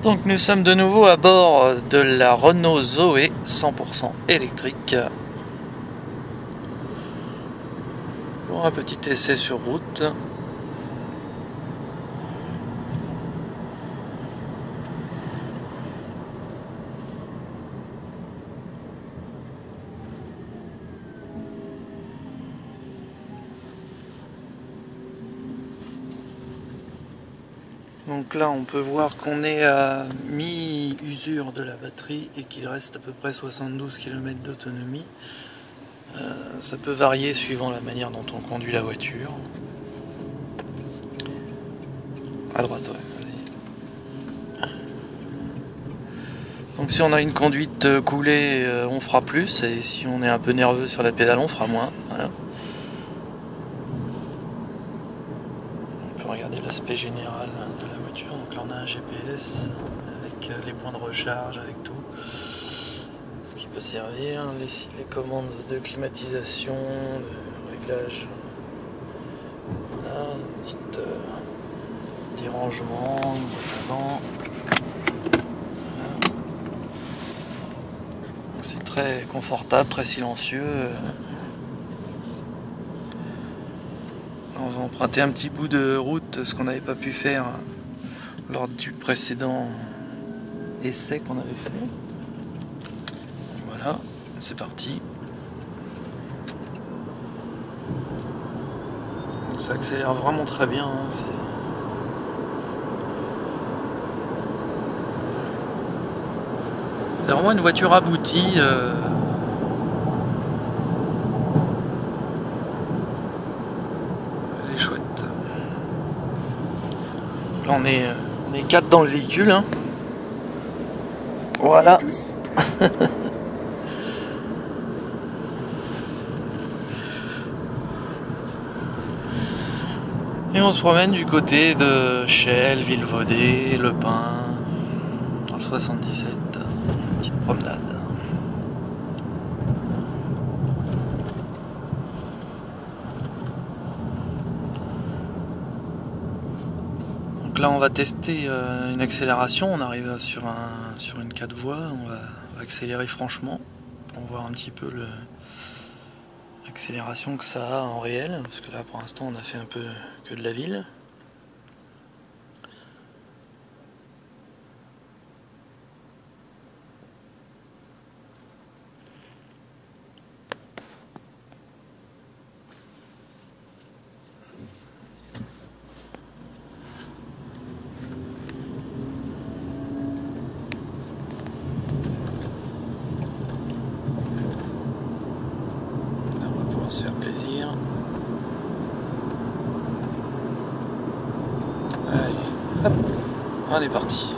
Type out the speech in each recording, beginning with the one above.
Donc nous sommes de nouveau à bord de la Renault Zoé 100% électrique pour un petit essai sur route. Donc là on peut voir qu'on est à mi-usure de la batterie et qu'il reste à peu près 72 km d'autonomie. Ça peut varier suivant la manière dont on conduit la voiture. À droite, ouais. Donc si on a une conduite coulée, on fera plus, et si on est un peu nerveux sur la pédale, on fera moins. Voilà. On peut regarder l'aspect général de la voiture. Donc là on a un GPS avec les points de recharge, avec tout ce qui peut servir, les commandes de climatisation, de réglage, voilà, une petite dérangement, avant. Voilà. C'est très confortable, très silencieux. On va emprunter un petit bout de route, ce qu'on n'avait pas pu faire lors du précédent essai qu'on avait fait. Voilà, c'est parti. Donc ça accélère vraiment très bien. Hein, c'est vraiment une voiture aboutie. Elle est chouette. Là on est 4 dans le véhicule. Hein. Voilà. Et on se promène du côté de Chelles, Vilvoorde, Le Pin, dans le 77, une petite promenade. Donc là on va tester une accélération, on arrive sur une 4 voies, on va accélérer franchement pour voir un petit peu l'accélération que ça a en réel, parce que là pour l'instant on a fait un peu que de la ville. Se faire plaisir. Allez, hop, on est parti.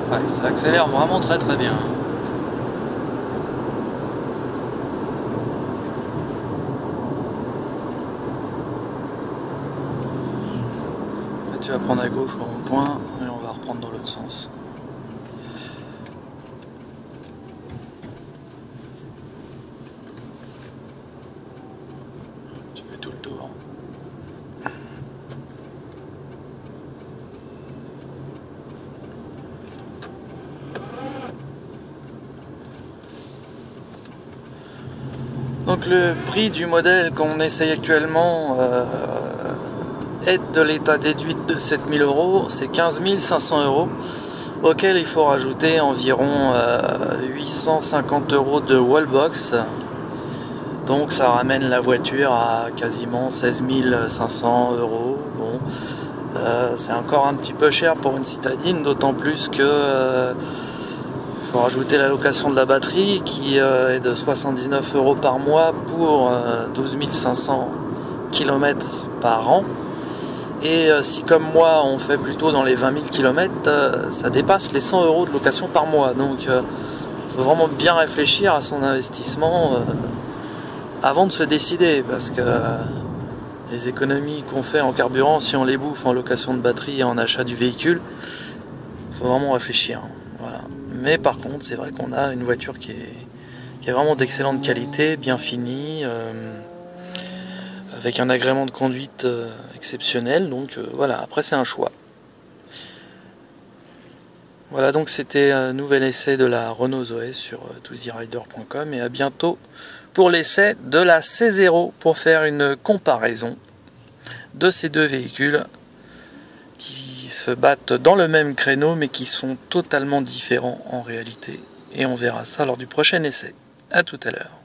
Ouais, ça accélère vraiment très très bien. Tu vas prendre à gauche au rond-point et on va reprendre dans l'autre sens. Tu fais tout le tour. Donc le prix du modèle qu'on essaye actuellement aide de l'état déduite de 7 000 €, c'est 15 500 €, auquel il faut rajouter environ 850 € de wallbox. Donc ça ramène la voiture à quasiment 16 500 €. Bon, c'est encore un petit peu cher pour une citadine, d'autant plus que il faut rajouter la location de la batterie qui est de 79 € par mois pour 12 500 km par an. Et si comme moi on fait plutôt dans les 20 000 km, ça dépasse les 100 € de location par mois. Donc il faut vraiment bien réfléchir à son investissement avant de se décider, parce que les économies qu'on fait en carburant, si on les bouffe en location de batterie et en achat du véhicule, faut vraiment réfléchir. Voilà. Mais par contre, c'est vrai qu'on a une voiture qui est vraiment d'excellente qualité, bien finie, avec un agrément de conduite exceptionnel. Donc voilà, après c'est un choix. Voilà, donc c'était un nouvel essai de la Renault Zoé sur toeasyrider.com, et à bientôt pour l'essai de la C0 pour faire une comparaison de ces deux véhicules qui se battent dans le même créneau mais qui sont totalement différents en réalité. Et on verra ça lors du prochain essai. À tout à l'heure.